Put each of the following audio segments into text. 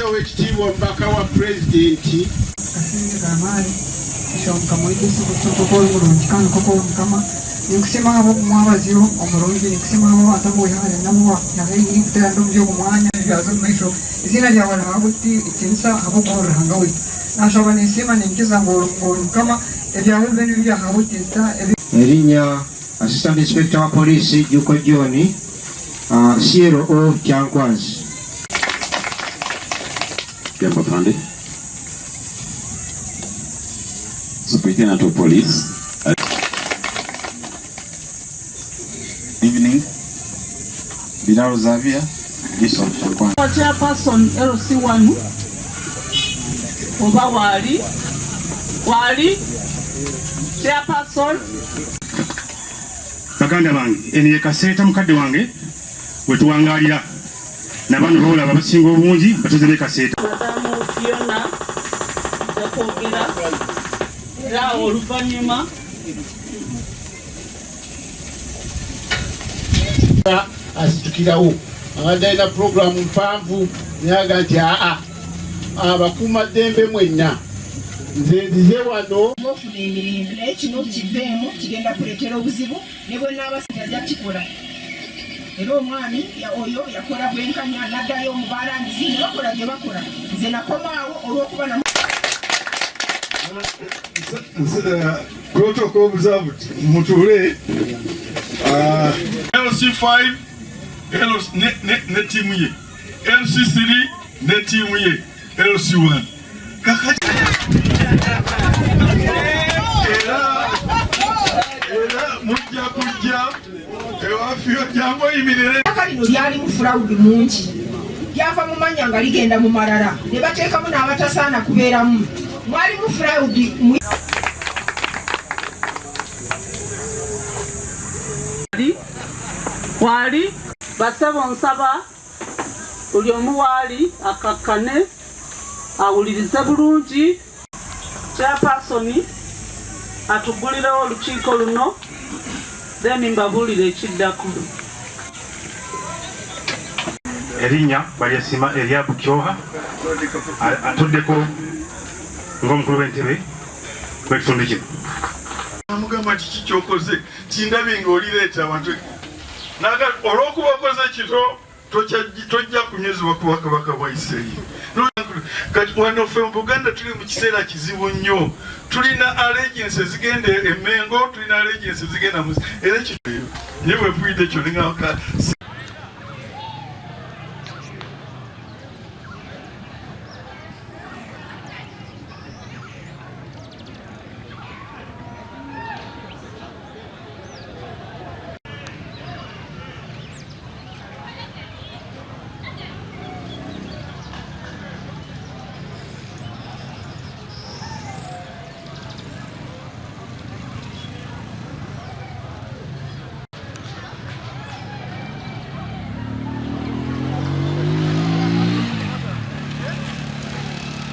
Ekitiibwa omubaka wa pulezidenti amaanyi kyomkamwegesi kutuuka omulungi kandi koko omukama ninkusima abo kumwabaziro omulungi ninkusima abo atamuwehale namuwa yahairi kutera ndomubyo kumwanya byazo mumaiso izina lyawe lihabuti itinisa abo kuhoreranga we nashoba ninsima ninkiza ng'omukama ebyawe bene byahabutisa erinnya Assistant Inspector wa Police Juko John CRO Kyankwanzi. Jambo pande. Superintendent of Police. Evening. Bilal Zavia, Bishop Kyankwanzi. Chairperson LC1 oba wali Chairperson baganda bange eniye kaseeta mukadde wange wetuwangalira nabantu bola babasinga obungi batuzire kaseeta Madamu Fiona yakwogera era oluvannyuma asitukirawo abadde programu mpanvu nyaga nti abakuuma ddembe mwenna nze wano ofuna emirimu naye kino kiveemu kigenda kuleetera obuzibu ne bwe naabasajja ajja kikola era omwami oyo yakola bwenkanya n'addayo omubalangizi ne bakola gye bakola nze nakomaawo olw'okuba na protocol obuzaabu mutuule LC5 ne tiimu ye LC3 ne tiimu ye LC1 kakati mujja kujja ewafiyo jangu yimirire lino lyali mu fulawudi mungi lyava mu manya nga ligenda mu malala ne bateekamu n'abatasaana kubeeramu mwali mu fulawudi wali basebo nsaba buli omu waali akakkane awulirize bulungi Chairperson atugulirewo olukiiko luno then mbabuulire ekiddako. erinnya balyesima Eriabu Kyoha atuddeko ng'omukulu w'entebe w'ekitundu kino. amugamba kiki kyokoze kindabye ng'olireeta abantu naga olw'okuba okoze kito tojja kunyezebwa ku Bakabaka bwa Isirayiri. Kati wano ffe mu Buganda tuli mu kiseera kizibu nnyo, tulina allegiance zigenda emengo, tulina allegiance zigenda mu era ekyo nye bwe mpulidde ekyo ningaka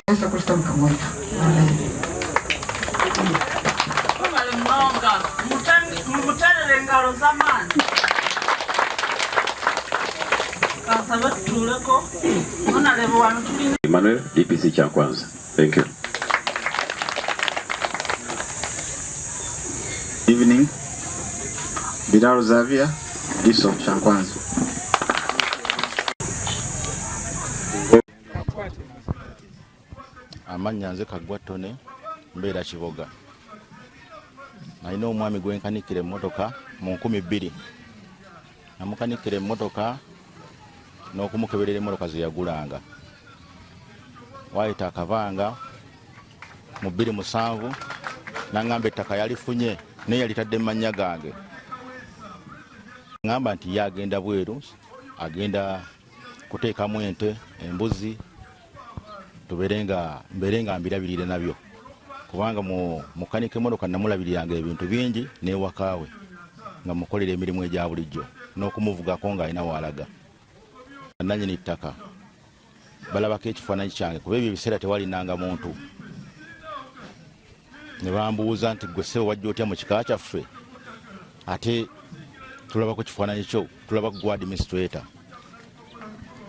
esta cuesta mkamoja mutalere engalo z'amaanyi kansaba tutuuleko onalebe wano tulina Emmanuel, DPC Kyankwanzi. Thank you. Evening. Bilal Zavia, Bishop Kyankwanzi. Amannya nze Kaggwa Tone mbeera Kiboga. Nalina omwami gwenkanikira emmotoka mu 2000. Namukanikira emmotoka n'okumukeberera emmotoka ze yagulanga. Wayita akabanga mu 2007 n'angamba ettaka yalifunye naye yalitadde mu mannya gange. Ngamba nti yagenda bweru agenda kuteekamu ente embuzi mberenga mbirabirire nabyo kubanga mu mukanike emmotoka namulabiriranga ebintu bingi n'ewakaawe nga mukolera emirimu egya bulijjo n'okumuvugako ng'alina waalaga. Nannyini ttaka balabako ekifaananyi kyange kuba ebyo ebiseera tewalinanga muntu ne bambuuza nti gwe ssebo wajja otya mu kika kyaffe ate tulabako kifaananyi kyo tulabako gwa administrator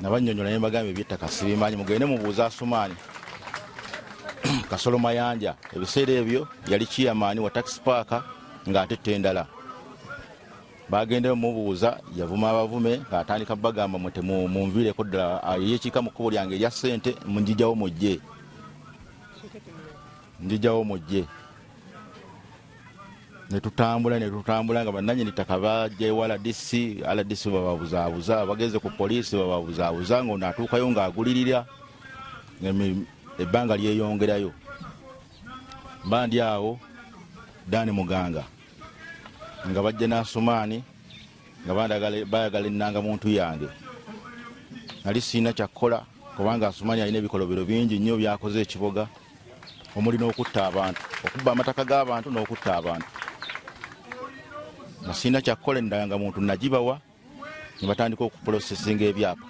nabanyonyola ne bagamba eby'ettaka sibimanyi mugende mubuuza Asumaani Kasolo Mayanja ebiseera ebyo yali chairman wa taxi park ng'atette endala bagende mubuuza yavuma abavume ng'atandika bagamba mwete munviireko ddala yeekika mu kkubo lyange erya ssente njijawo mujje netutambula nga bannannyini ttaka bajja ewa RDC bababuzaabuza bageze ku poliisi bababuzaabuza ng'ono atuukayo ng'agulirira ebbanga lyeyongerayo bandi awo Dani Muganga nga bajja n'Asumaani nga bayagala ennanga muntu yange nali siina kyakkola kubanga Asumaani alina ebikolobero bingi nnyo byakoze ekiboga omuli n'okutta abantu okubba amataka g'abantu n'okutta abantu nga siina kyakkola endanga muntu nagibawa ne batandika okuprosesinga ebyapa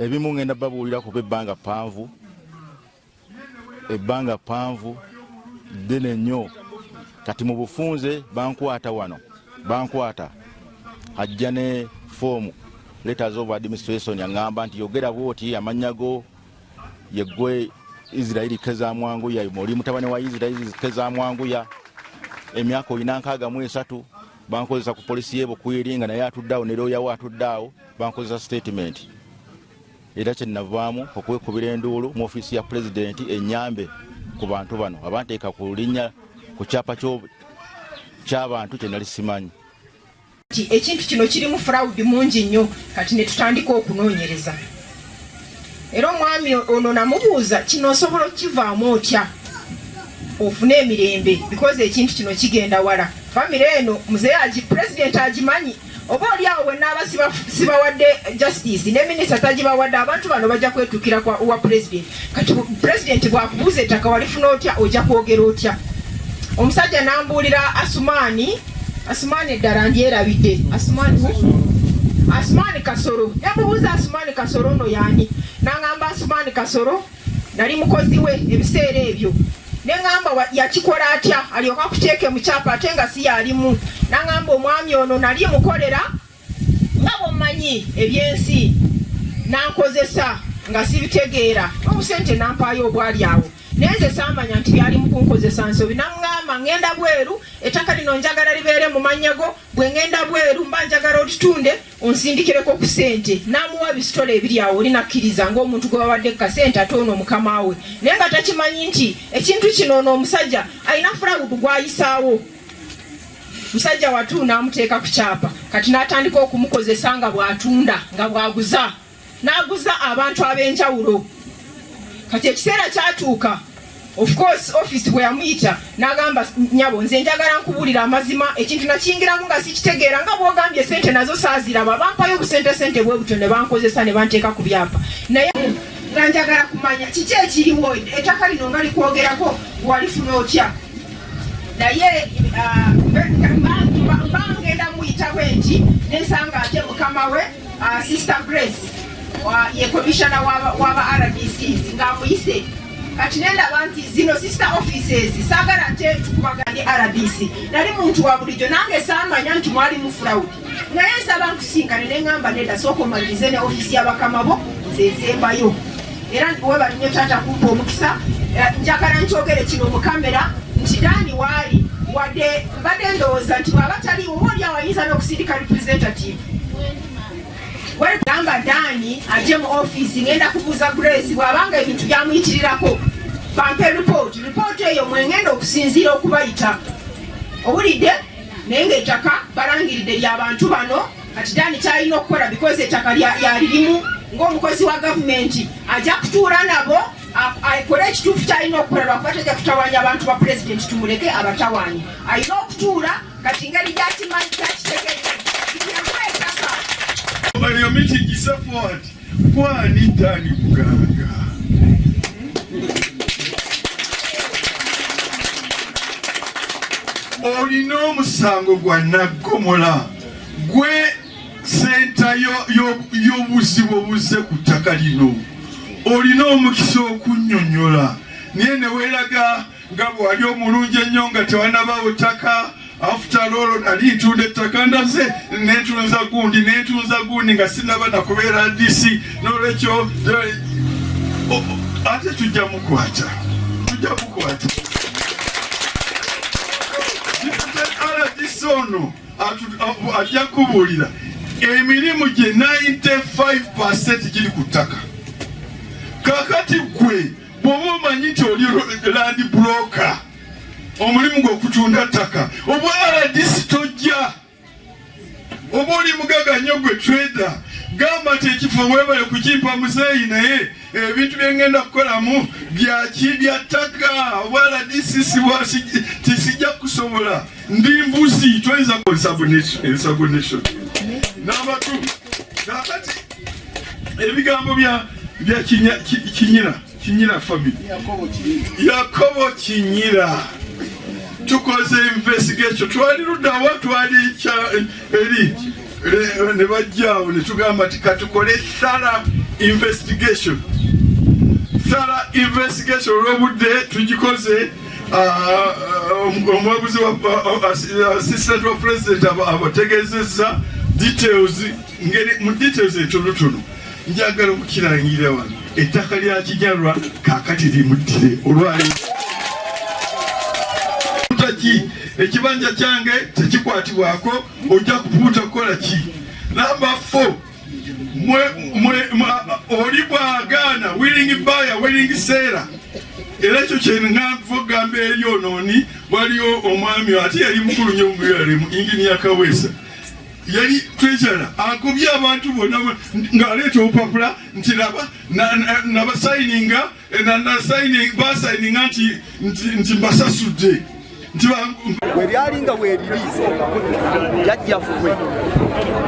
ebimu ngenda babuulira kuba ebbanga ppanvu ddene nnyo kati mu bufunze bankwata ajja ne foomu letters of administration yaŋŋamba nti yogera bwoti amannya go yeggwe Israeli Kezamwanguya oli mutabani wa Israeli Kezamwanguya emyaka 63 bankozesa ku polisi yebo kuyiringa naye atuddawo ne lawyer atuddawo bankozesa statement era kyenavaamu okwekubira enduulu mu ofiisi ya president enyambe ku bantu bano abanteeka ku linnya ku kyapa ky'abantu kye nali simanyi ekintu kino kirimu fraud mungi nnyo kati ne tutandika okunoonyereza era omwami ono namubuuza kino osobola okukivaamu otya ofune emirembe because ekintu kino kigenda wala famire eno muzeeyi president agimanyi oba oliawo bwe naaba sibawadde justice ne minisita tagibawadde abantu bano bajja kwetukira wa president kati president bwakubuuza ettaka walifuna otya ojja kwogera otya omusajja nambuulira Asumaani eddala ndyerabidde Asumaani Kasoro yamubuuza Asumaani Kasoro ono yaani n'aŋŋamba Asumaani Kasoro nali mukozi we ebiseera ebyo neŋŋamba yakikola atya alyoka kuteeke mu kyapa ate nga si yalimu n'aŋŋamba omwami ono nali mukolera nga bw'omanyi ebyensi nankozesa nga sibitegeera obusente nampaayo obwali awo naye nze saamanya nti byali mu kunkozesa nsobi naŋŋamba ŋŋenda bweru ettaka lino njagala libeere mu mannya go bwe ŋŋenda bweru mba njagala olitunde onsindikireko ku ssente n'amuwa ebisitole ebiri awo olinakkiriza ng'omuntu gwe bawadde kasente ate ono mukama we naye nga takimanyi nti ekintu kino ono omusajja alina fulawudu gw'ayisaawo musajja watu n'amuteeka ku kyapa kati n'atandika okumukozesa nga bw'atunda nga bw'aguza n'aguza abantu ab'enjawulo kati ekiseera kyatuuka of course office bwe yamuyita n'agamba nyabo nze njagala nkubuulira amazima ekintu nakiyingiramu nga sikitegeera nga bw'ogambye sente nazo saaziraba bampayo obusente bwe buto ne bankozesa ne banteeka ku byapa naye nga njagala kumanya kiki ekiriwo ettaka lino nga likwogerako walifuna otya naye bangenda muyita bwe nti nensanga ate mukama we Sister Grace ye commissioner waba RDCs ng'amuyise kati nendaba nti zino sister offices saagala nte tukubaganye RDC nali muntu wa bulijjo nange saamanya nti mwali mu fraud naye nsaba nkusinkane ne ŋŋamba nedda sooka omalirize ne ofisi y'abakama bo nze nsembayo era webali nnyo taata kumpa omukisa njagala nkyogere kino mu kamera nti Dani waali wadde mbadde ndowooza nti bw'aba taliwo oba oli awayinza n'okusindika representative wegamba Dani ajje mu office ngenda kubuuza Grace bw'abanga ebintu byamuyitirirako bampe report eyo mwengenda okusinziira okubayita owulidde naye ng'ettaka balangiridde ly'abantu bano kati Dani kyalina okukola because ettaka yalirimu ng'omukozi wa gavumenti ajja kutuula nabo akole ekituufu kyalina okukola lwakuba tajja kutawanya abantu ba pulezidenti tumuleke abatawanyi alina okutuula kati ngeri gyakimanyi kyakitegeeza Your meeting is forward. Kwani Dani Muganga. Olina omusango gwa Naggomola gwe senta y'obuzibu obuzze ku ttaka lino olina omukisa okunnyonnyola naye ne weeraga nga bw'ali omulungi ennyo nga tewanabaawo ttaka after all nali ntunda ettaka ndaze nentunza gundi nga sinaba nakubeera DC n'olwekyo ate tujja mukwata RDC ono ajja kubuulira emirimu gye 95% giri ku ttaka. Kakati gwe bw'oba omanyi nti oli land broker omulimu gw'okutunda ttaka oba RDC tojja, oba oli mugaga nnyo gwe trader gamba nti ekifo weebale kukimpa muzeeyi naye ebintu byengenda kukolamu bya ttaka oba RDC tisijja kusobola ndi mbuzi toyinza ensabonation n'abatu. Kakati ebigambo bya Kinyira family Yakobo Kinyira tukoze investigation twali ludawa twali eri ne bajjawo ne tugamba ati katukole thorough investigation olw'obudde tugikoze. Omwabuzi wa assistant wa president abategezeza details mu details entonotono njagala okukirangira wano ettaka lya Kinyarwa kakati limuddire olwali ekibanja kyange tekikwatibwako ojja kupuuta kukola ki. Number 4 oli bwagaana willing buyer willing seller era ekyo kyenagamba eri onooni waliyo omwami ate yali mukulu nnyo mu Engineer Kaweesa yali treasurer akubye abantu bonna ng'aleeta obupapula nti laba nabasayininga basayininga nti mbasasudde bwe lyalinga weeriri jajjaffe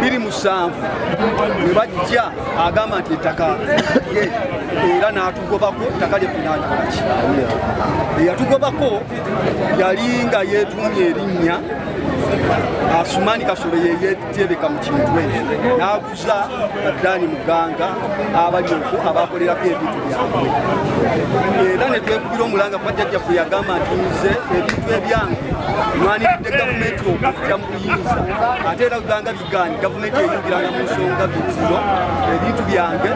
27 bwe bajja agamba nti ettaka ye era n'atugobako ettaka lyeffe n'alikolaki eyatugobako yalinga yeetumye erinnya Asumani Kasolo yeyetereka mu kintu ekyo n'aguza Adani Muganga abali okwo abakolerako ebintu byabwe era ne twekubira omulanga kwa jjajjaffe yagamba nti nze ebintu ebyange mwanidde gavumenti okujja mu buyinza ate era kuganga bigaanyi gavumenti eyingiranga mu nsonga zino ebintu byange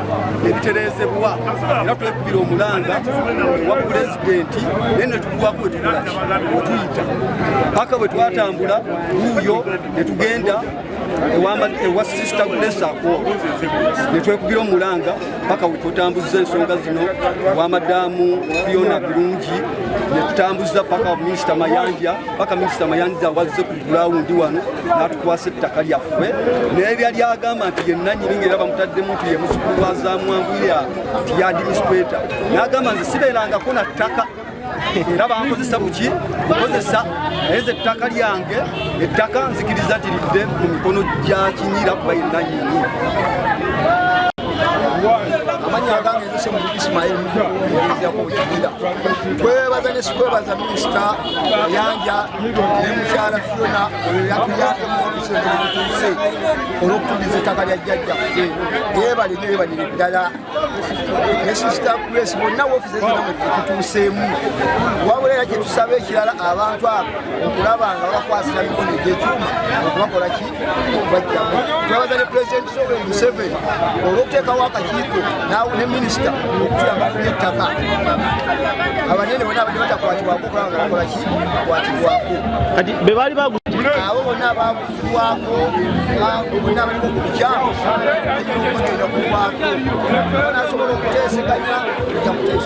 ebitereezebwa era twekubira omulanga wa pulezidenti naye ne tuguwako wetukolaki wetuyita paka bwe twatambula uyo netugenda ewa sister Blessako netwekubira omulanga paka wetutambuza ensonga zino wa madamu Fiona Birungi netutambuza paka Minister Mayanja paka Minister Mayanja wazze ku ground wano natukwasa ettaka lyaffe n'eryali agamba nti yenna nnyini era bamutadde muntu ye musukulu wa Zamwangwira nti ya administrator n'agamba nze sibeerangako na ttaka era bankozesa buki kukozesa eze ettaka lyange ettaka nzikiriza tiridde mu mikono gya Kinyira kuba yenna nyini. Amanya gange nse mu Ismail mukuzya ko Kinyira twebaza ne sikwebaza Minister Yanja ne mukyala Fiona yatuyambe mu ofisi y'ekituse olw'okutuliza ettaka lya jjajjaffe yebalire ddala ne Sister Grace bonna ofisi zino tutuuseemu wabula era kye tusaba ekirala abantu abo okulaba nga bakwasira mikono egy'ekyuma okubakola ki okubajjamu. Twebaza ne President Museveni olw'okuteekawo akakiiko ne Minister okutuyamba ku ettaka abanene bonna abadde batakwatibwako okulaba nga bakola ki bakwatibwako kati be baali abo bonna abaguzibwako bonna abaliko ku bukyamu okugenda kukwako nasobola okuteeseganya ojja kuteesa